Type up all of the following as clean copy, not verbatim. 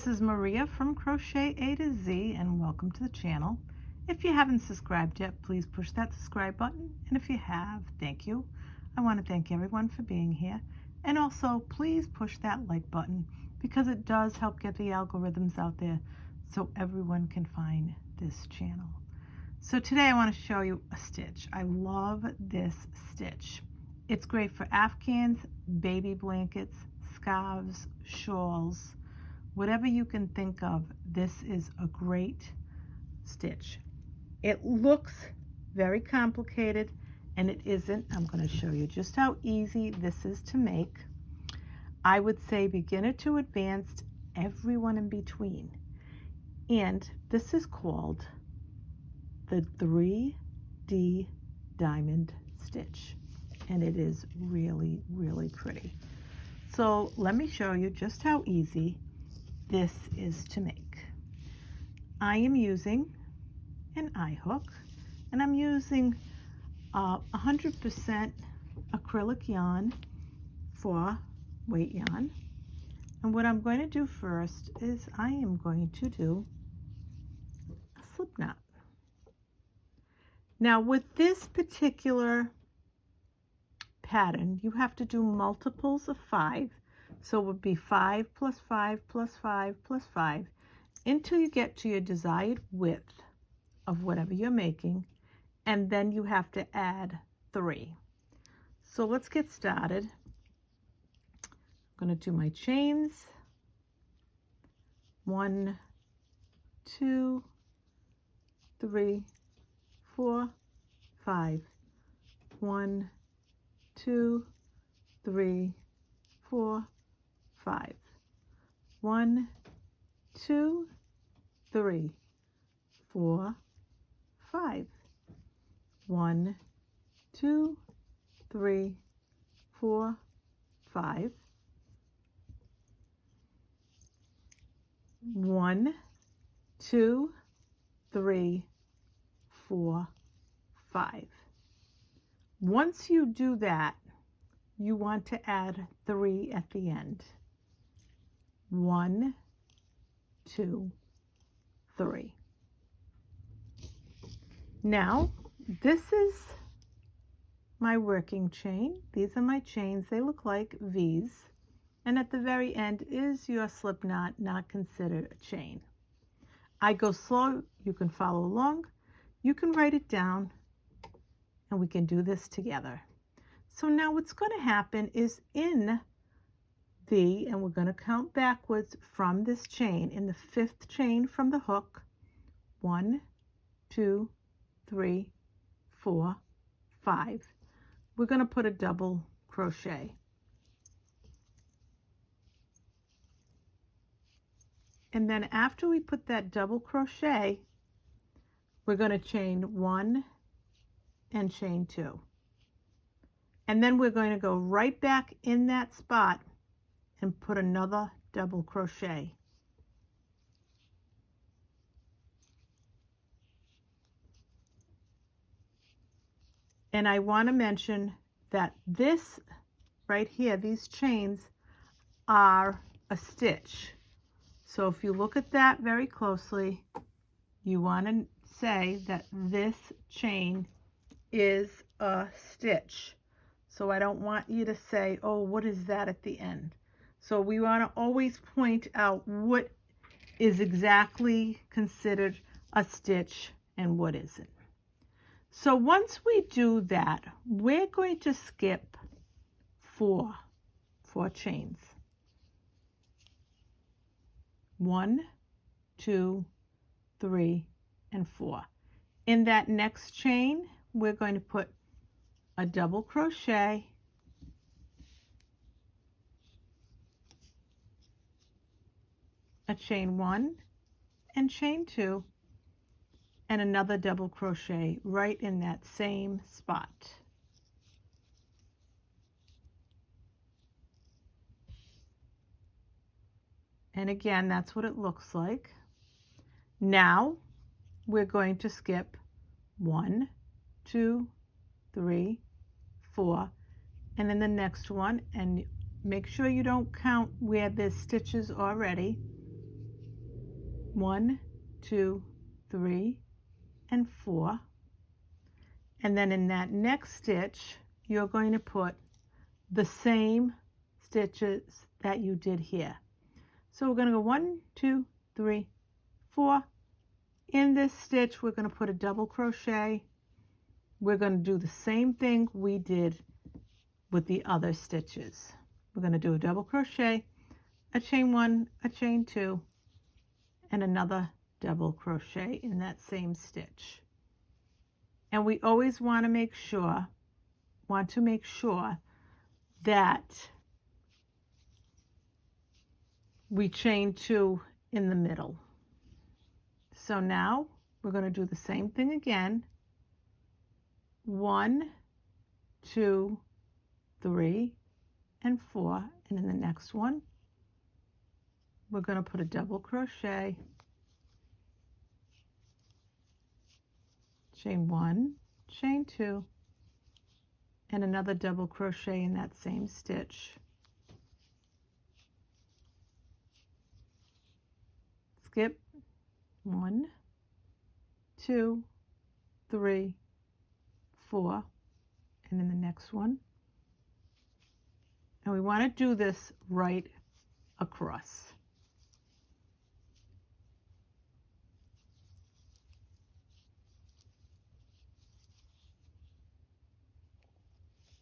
This is Maria from Crochet A to Z, and welcome to the channel. If you haven't subscribed yet, please push that subscribe button, and if you have, thank you. I want to thank everyone for being here, and also please push that like button because it does help get the algorithms out there so everyone can find this channel. So today I want to show you a stitch. I love this stitch. It's great for Afghans, baby blankets, scarves, shawls, whatever you can think of. This is a great stitch. It looks very complicated, and it isn't. I'm going to show you just how easy this is to make. I would say beginner to advanced, everyone in between. And this is called the 3D diamond stitch, and it is really, really pretty. So let me show you just how easy this is to make. I am using an eye hook, and I'm using 100% acrylic yarn for weight yarn. And what I'm going to do first is I am going to do a slip knot. Now with this particular pattern, you have to do multiples of 5. So it would be 5 plus 5 plus 5 plus 5 until you get to your desired width of whatever you're making, and then you have to add 3. So let's get started. I'm going to do my chains. 1, 2, 3, 4, 5. 1, 2, 3, 4, 5. 1, 2, 3, 4, 5. 1, 2, 3, 4, 5. 1, 2, 3, 4, 5. Once you do that, you want to add 3 at the end. 1, 2, 3. Now, this is my working chain. These are my chains. They look like V's. And at the very end is your slip knot, not considered a chain. I go slow. You can follow along. You can write it down, and we can do this together. So now what's going to happen is in and we're going to count backwards from this chain, in the 5th chain from the hook, 1, 2, 3, 4, 5. We're going to put a double crochet. And then after we put that double crochet, we're going to chain 1 and chain 2. And then we're going to go right back in that spot and put another double crochet. And I want to mention that this right here, these chains are a stitch. So if you look at that very closely, you want to say that this chain is a stitch. So I don't want you to say, oh, what is that at the end? So we want to always point out what is exactly considered a stitch and what isn't. So once we do that, we're going to skip 4 chains. 1, 2, 3, and 4. In that next chain, we're going to put a double crochet, a chain 1 and chain 2, and another double crochet right in that same spot. And again, that's what it looks like. Now we're going to skip 1, 2, 3, 4, and then the next one, and make sure you don't count where there's stitches already. 1, 2, 3, and 4. And then in that next stitch, you're going to put the same stitches that you did here. So we're going to go 1, 2, 3, 4. In this stitch, we're going to put a double crochet. We're going to do the same thing we did with the other stitches. We're going to do a double crochet, a chain 1, a chain 2, and another double crochet in that same stitch. And we always want to make sure that we chain 2 in the middle. So now we're going to do the same thing again. 1, 2, 3, and 4. And in the next one, we're going to put a double crochet, chain 1, chain 2, and another double crochet in that same stitch. Skip 1, 2, 3, 4, and in the next one. And we want to do this right across.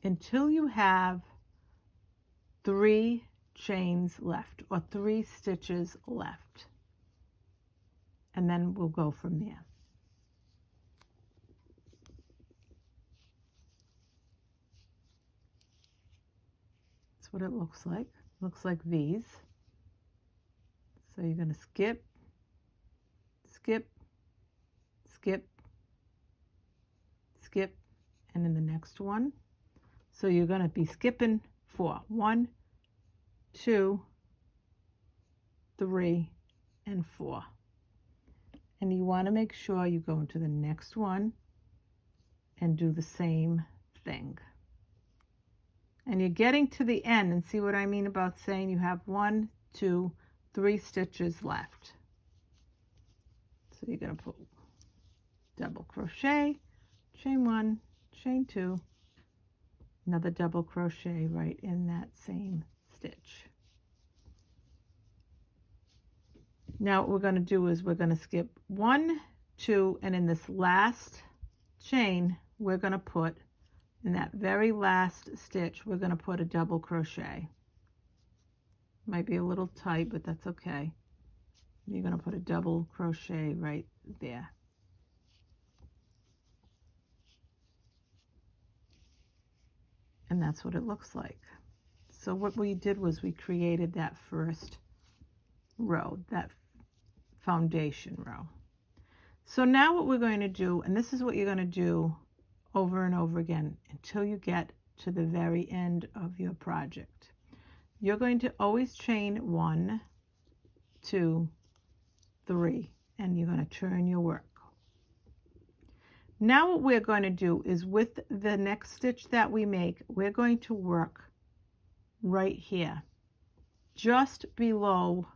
Until you have 3 chains left, or 3 stitches left. And then we'll go from there. That's what it looks like. It looks like these. So you're going to skip, skip, skip, skip, and in the next one. So you're going to be skipping 4. 1, 2, 3, and 4. And you want to make sure you go into the next one and do the same thing. And you're getting to the end, and see what I mean about saying you have 1, 2, 3 stitches left. So you're going to put double crochet, chain 1, chain 2, another double crochet right in that same stitch. Now what we're going to do is we're going to skip 1, 2, and in this last chain we're going to put, in that very last stitch, we're going to put a double crochet. Might be a little tight, but that's okay. You're going to put a double crochet right there. And that's what it looks like. So what we did was we created that first row, that foundation row. So now what we're going to do, and this is what you're going to do over and over again until you get to the very end of your project. You're going to always chain 1, 2, 3, and you're going to turn your work. Now what we're going to do is with the next stitch that we make, we're going to work right here, just below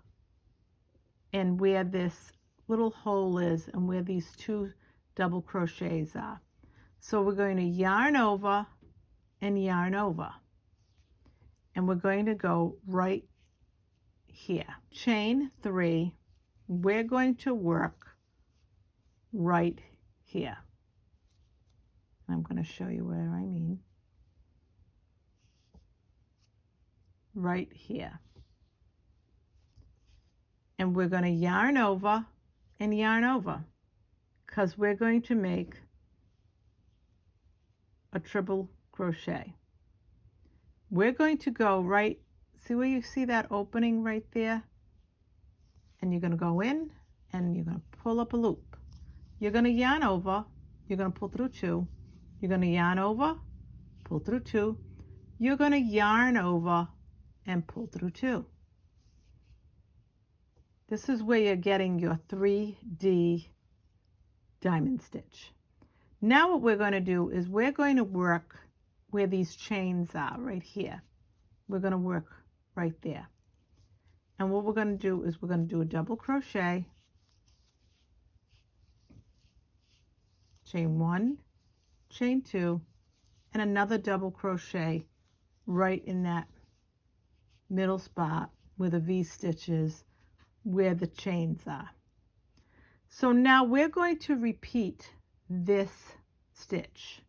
and where this little hole is and where these 2 double crochets are. So we're going to yarn over and yarn over, and we're going to go right here. Chain 3, we're going to work right here. I'm going to show you where I mean. Right here. And we're going to yarn over and yarn over, because we're going to make a triple crochet. We're going to go right, see where you see that opening right there? And you're going to go in and you're going to pull up a loop. You're going to yarn over, you're going to pull through 2, you're going to yarn over, pull through 2, you're going to yarn over and pull through 2. This is where you're getting your 3D diamond stitch. Now what we're going to do is we're going to work where these chains are, right here. We're going to work right there. And what we're going to do is we're going to do a double crochet, chain 1, chain 2, and another double crochet right in that middle spot where the V-stitch is, where the chains are. So now we're going to repeat this stitch.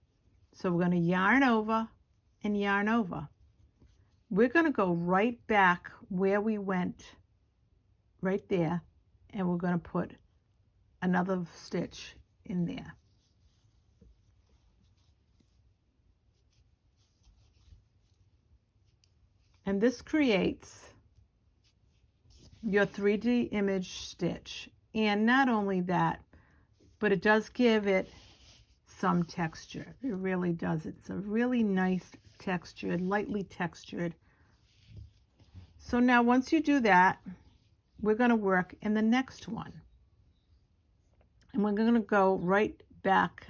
So we're going to yarn over and yarn over. We're going to go right back where we went, right there, and we're going to put another stitch in there. And this creates your 3D image stitch. And not only that, but it does give it some texture. It really does. It's a really nice textured, lightly textured. So now once you do that, we're going to work in the next one. And we're going to go right back,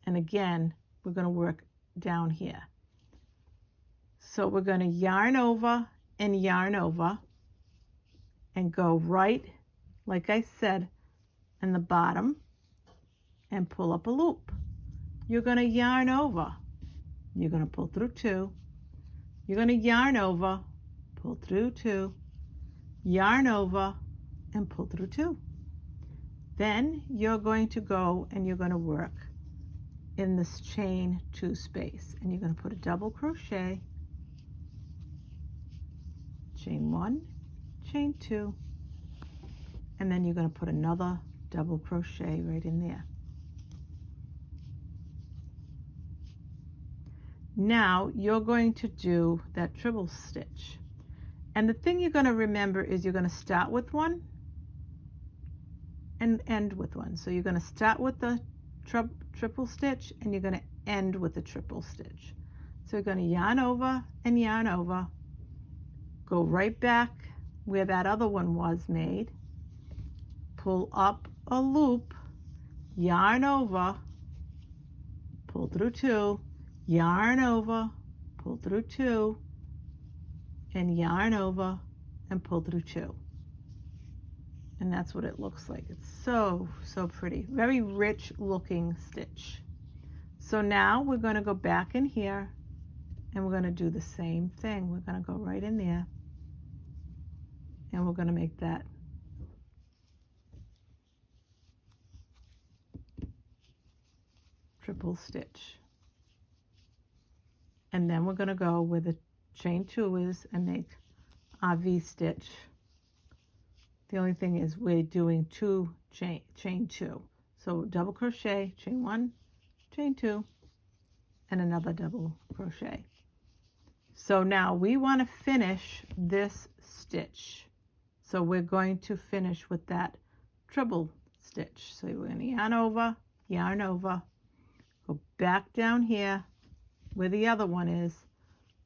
and again, we're going to work down here. So we're going to yarn over and go right, like I said, in the bottom and pull up a loop. You're going to yarn over. You're going to pull through 2. You're going to yarn over, pull through 2, yarn over, and pull through 2. Then you're going to go and you're going to work in this chain 2 space, and you're going to put a double crochet, chain 1, chain 2, and then you're going to put another double crochet right in there. Now you're going to do that triple stitch, and the thing you're going to remember is you're going to start with one and end with one. So you're going to start with the triple stitch and you're going to end with the triple stitch. So you're going to yarn over and yarn over, go right back where that other one was made, pull up a loop, yarn over, pull through 2, yarn over, pull through 2, and yarn over and pull through 2. And that's what it looks like. It's so pretty, very rich looking stitch. So now we're going to go back in here and we're going to do the same thing. We're going to go right in there and we're going to make that triple stitch. And then we're going to go where the chain 2 is and make our V-stitch. The only thing is we're doing chain 2. So double crochet, chain 1, chain 2, and another double crochet. So now we want to finish this stitch. So we're going to finish with that treble stitch. So we're going to yarn over, go back down here where the other one is,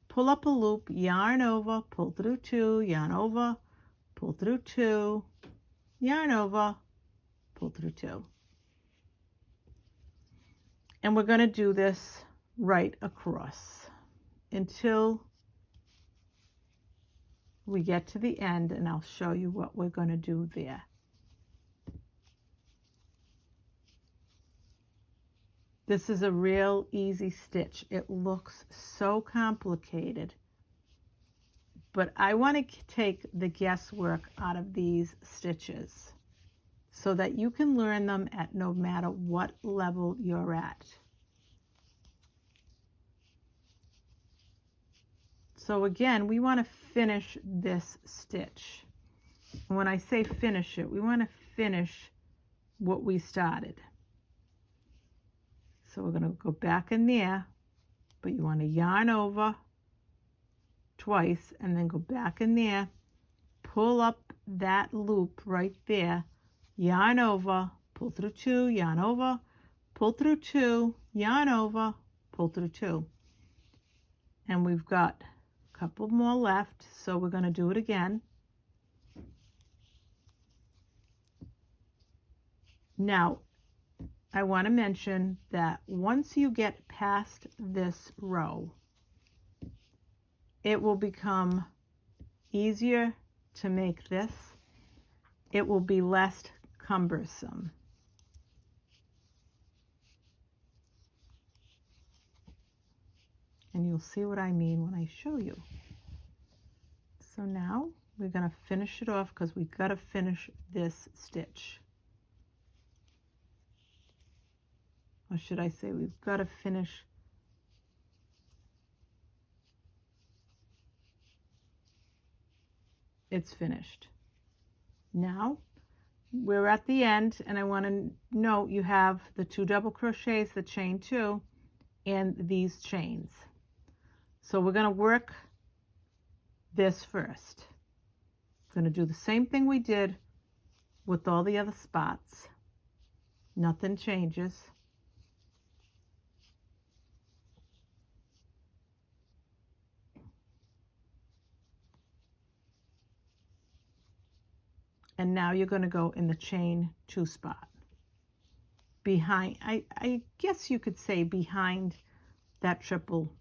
pull up a loop, yarn over, pull through 2, yarn over, pull through 2, yarn over, pull through 2. And we're going to do this right across until we get to the end, and I'll show you what we're going to do there. This is a real easy stitch. It looks so complicated, but I want to take the guesswork out of these stitches so that you can learn them at no matter what level you're at. So again, we want to finish this stitch. And when I say finish it, we want to finish what we started. So we're going to go back in there, but you want to yarn over twice and then go back in there, pull up that loop right there, yarn over, pull through 2, yarn over, pull through 2, yarn over, pull through 2. And we've got a couple more left, so we're going to do it again. Now, I want to mention that once you get past this row, it will become easier to make this. It will be less cumbersome. and you'll see what I mean when I show you. So now we're going to finish it off because we've got to finish this stitch. Or should I say we've got to finish it's finished. Now we're at the end, and I want to note you have the 2 double crochets, the chain 2, and these chains. So we're going to work this first. We're going to do the same thing we did with all the other spots. Nothing changes. And now you're going to go in the chain 2 spot. Behind, I guess you could say behind that triple.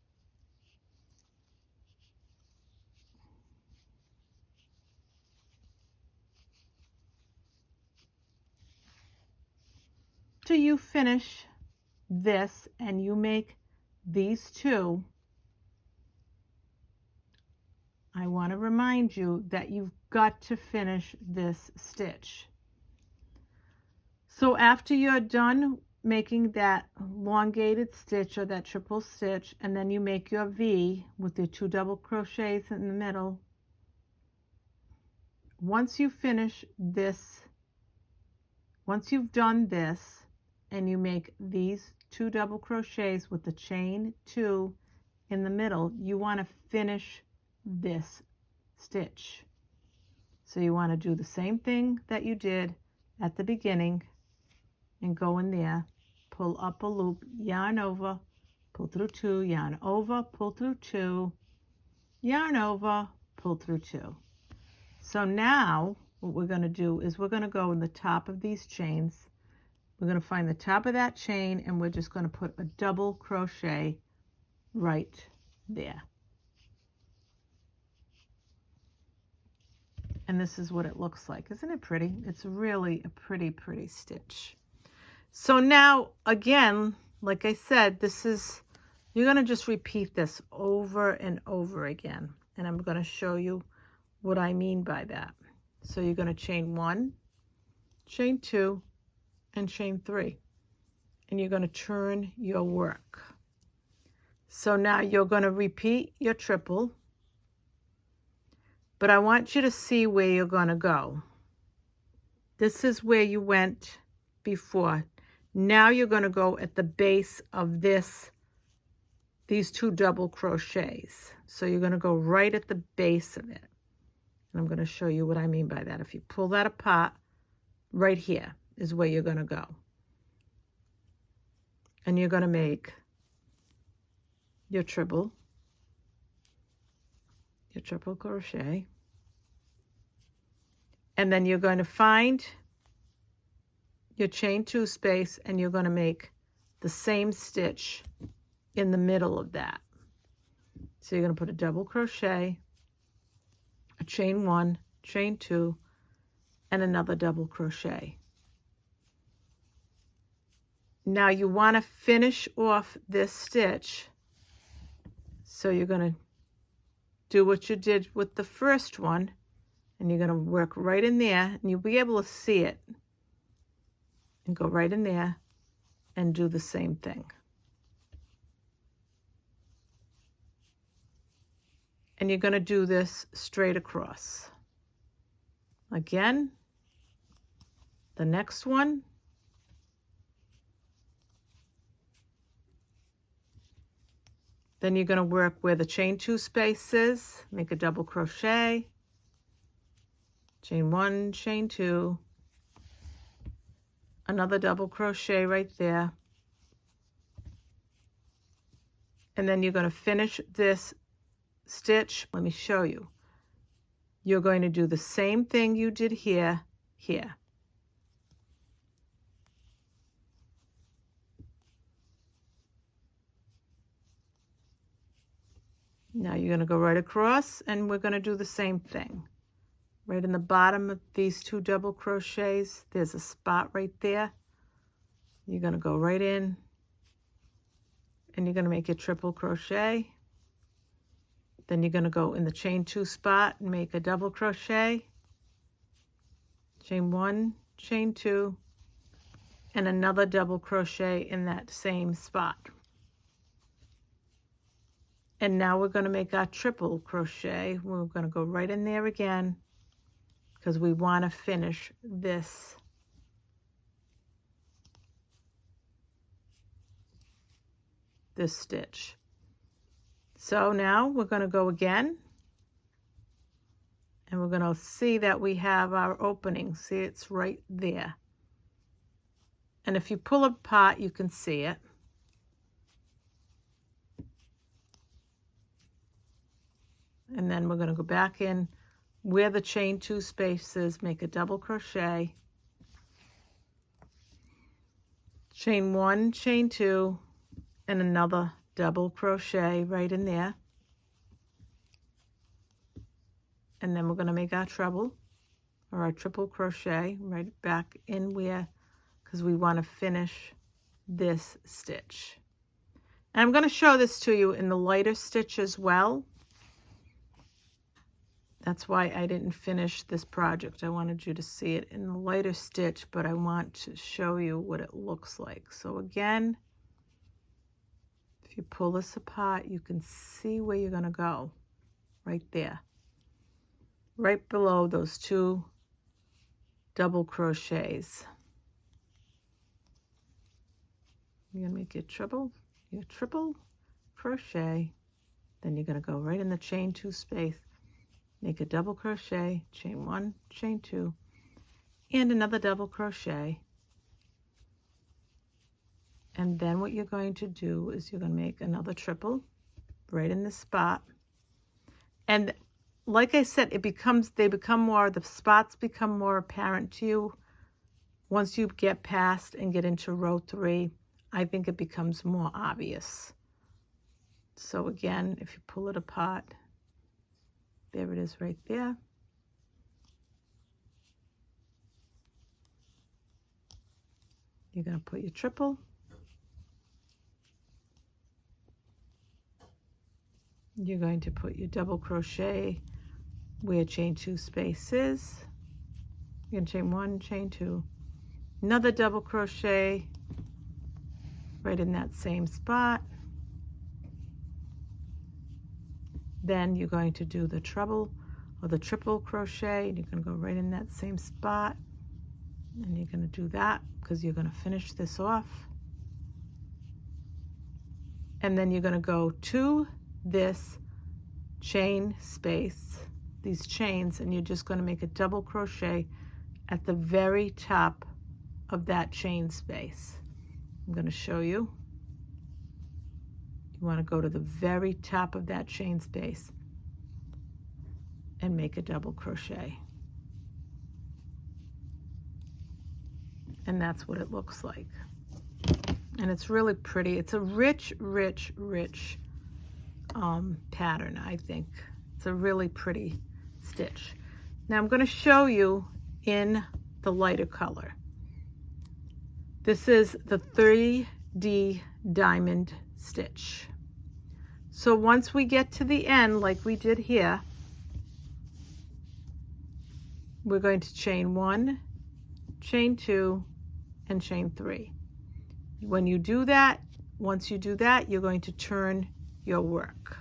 Till you finish this and you make these 2. I want to remind you that you've got to finish this stitch. So after you're done making that elongated stitch or that triple stitch, and then you make your V with your 2 double crochets in the middle, once you finish this, once you've done this and you make these 2 double crochets with the chain 2 in the middle, you want to finish this stitch. So you want to do the same thing that you did at the beginning and go in there, pull up a loop, yarn over, pull through 2, yarn over, pull through 2, yarn over, pull through 2. So now what we're going to do is we're going to go in the top of these chains. We're going to find the top of that chain, and we're just going to put a double crochet right there. And this is what it looks like. Isn't it pretty? It's really a pretty stitch. So now, again, like I said, this is, you're going to just repeat this over and over again. And I'm going to show you what I mean by that. So you're going to chain 1, chain 2, and chain 3. And you're going to turn your work. So now you're going to repeat your triple. But I want you to see where you're going to go. This is where you went before. Now you're going to go at the base of these 2 double crochets. So you're going to go right at the base of it. And I'm going to show you what I mean by that. If you pull that apart, right here is where you're going to go. And you're going to make your triple crochet, and then you're going to find your chain 2 space, and you're going to make the same stitch in the middle of that. So you're going to put a double crochet, a chain 1, chain 2, and another double crochet. Now you want to finish off this stitch, so you're going to do what you did with the first one, and you're going to work right in there, and you'll be able to see it, and go right in there and do the same thing. And you're going to do this straight across. Again, the next one, then you're going to work where the chain 2 space is, make a double crochet, chain 1, chain 2, another double crochet right there, and then you're going to finish this stitch. Let me show you. You're going to do the same thing you did here. Now you're going to go right across, and we're going to do the same thing. Right in the bottom of these 2 double crochets, there's a spot right there. You're going to go right in, and you're going to make your triple crochet, Then you're going to go in the chain 2 spot and make a double crochet, chain 1, chain 2, and another double crochet in that same spot. And now we're going to make our triple crochet. We're going to go right in there again because we want to finish this stitch. So now we're going to go again, and we're going to see that we have our opening. See, it's right there. And if you pull apart, you can see it. And then we're going to go back in where the chain 2 space is, make a double crochet, chain 1, chain 2, and another double crochet right in there. And then we're going to make our treble or our triple crochet right back in where, because we want to finish this stitch. And I'm going to show this to you in the lighter stitch as well. That's why I didn't finish this project. I wanted you to see it in the lighter stitch, but I want to show you what it looks like. So again, if you pull this apart, you can see where you're going to go, right there, right below those 2 double crochets. You're going to make your triple crochet, then you're going to go right in the chain 2 space, make a double crochet, chain 1, chain 2, and another double crochet. And then what you're going to do is you're going to make another triple right in this spot. And like I said, the spots become more apparent to you once you get past and get into row 3. I think it becomes more obvious. So again, if you pull it apart, there it is right there. You're going to put your triple. You're going to put your double crochet where chain 2 space is. You're going to chain 1, chain 2, another double crochet right in that same spot. Then you're going to do the treble or the triple crochet, and you're going to go right in that same spot, and you're going to do that because you're going to finish this off. And then you're going to go to this chain space, these chains, and you're just going to make a double crochet at the very top of that chain space. I'm going to show you. You want to go to the very top of that chain space and make a double crochet. And that's what it looks like. And it's really pretty. It's a rich pattern, I think. It's a really pretty stitch. Now I'm going to show you in the lighter color. This is the 3D diamond stitch. So once we get to the end, like we did here, we're going to chain 1, chain 2, and chain 3. When you do that, once you do that, you're going to turn your work.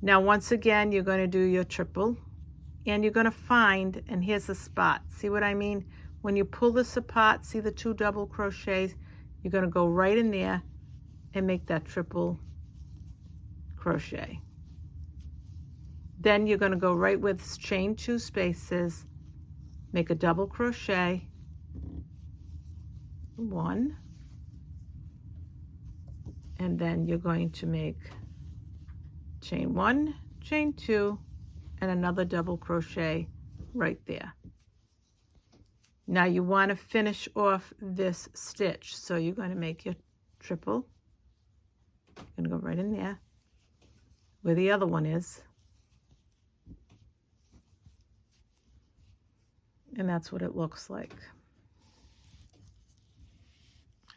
Now once again, you're going to do your triple, and you're going to find, and here's the spot. See what I mean? When you pull this apart, see the 2 double crochets? You're going to go right in there and make that triple crochet. Then you're going to go right with chain 2 spaces, make a double crochet, 1, and then you're going to make chain 1, chain 2, and another double crochet right there. Now you want to finish off this stitch, so you're going to make your triple. You're going to go right in there where the other one is, and that's what it looks like.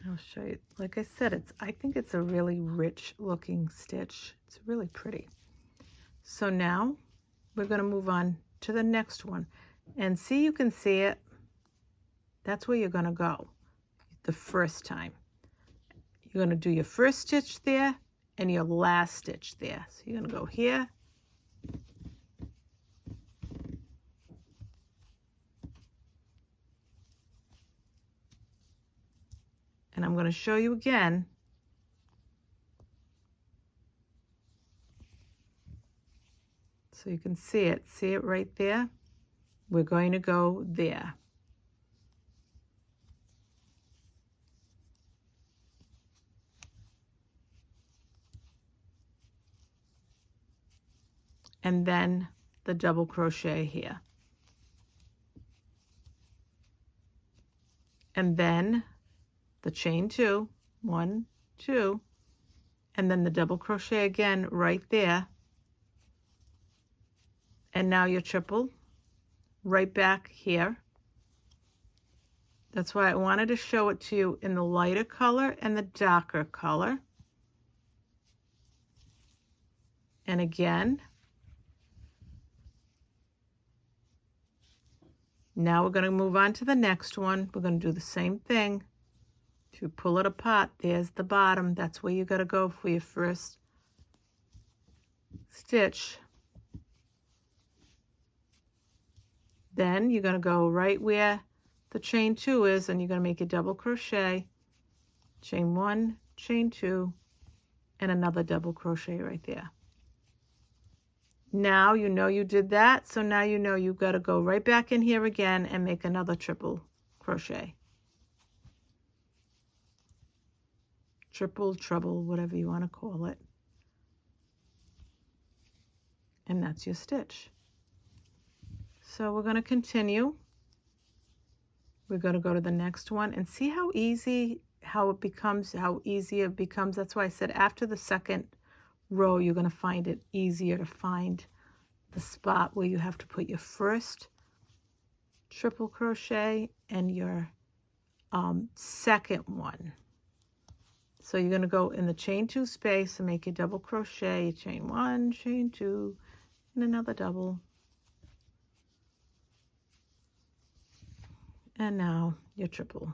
I'll show you. Like I said, I think it's a really rich looking stitch. It's really pretty. So now we're going to move on to the next one, and see, you can see it. That's where you're going to go the first time. You're going to do your first stitch there and your last stitch there. So you're going to go here, and I'm going to show you again. So you can see it right there. We're going to go there. And then the double crochet here. And then the chain 2, 1, 2, and then the double crochet again right there. And now your triple right back here. That's why I wanted to show it to you in the lighter color and the darker color. And again, now we're going to move on to the next one. We're going to do the same thing. If you pull it apart, there's the bottom. That's where you got to go for your first stitch. Then you're going to go right where the chain 2 is, and you're going to make a double crochet, chain 1, chain 2, and another double crochet right there. Now you know you did that, so now you know you've got to go right back in here again and make another triple crochet. Triple, treble, whatever you want to call it. And that's your stitch. So we're going to continue. We're going to go to the next one and see how easy, how easy it becomes. That's why I said after the second row, you're going to find it easier to find the spot where you have to put your first triple crochet and your second one. So you're going to go in the chain 2 space and make your double crochet, chain 1, chain 2, and another double. And now your triple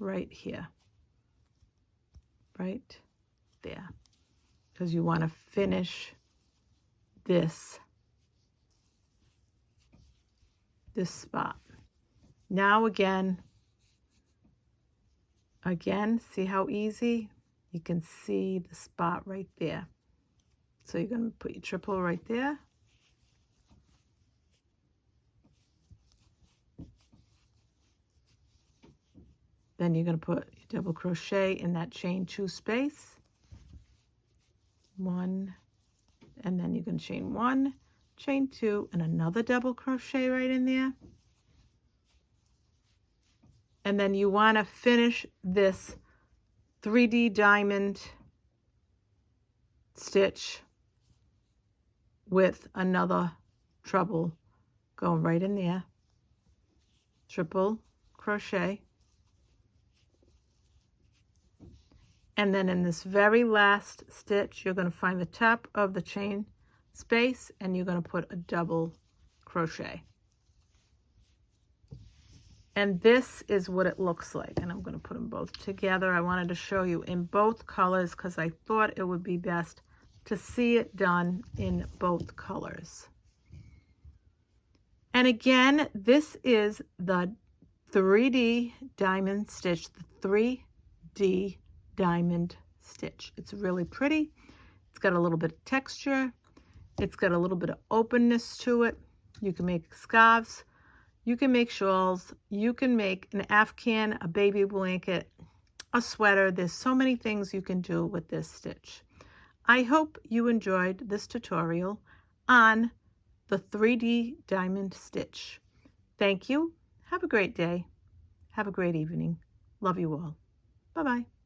right here, right there, because you want to finish this spot. Now again, see how easy? You can see the spot right there. So you're going to put your triple right there. Then you're going to put your double crochet in that chain 2 space. 1, and then you're going to chain 1, chain 2, and another double crochet right in there. And then you want to finish this 3D diamond stitch with another treble going right in there. Triple crochet. And then in this very last stitch, you're going to find the top of the chain space and you're going to put a double crochet. And this is what it looks like. And I'm going to put them both together. I wanted to show you in both colors because I thought it would be best to see it done in both colors. And again, this is the 3D diamond stitch, the 3D diamond stitch. It's really pretty. It's got a little bit of texture. It's got a little bit of openness to it. You can make scarves. You can make shawls. You can make an Afghan, a baby blanket, a sweater. There's so many things you can do with this stitch. I hope you enjoyed this tutorial on the 3D diamond stitch. Thank you. Have a great day. Have a great evening. Love you all. Bye-bye.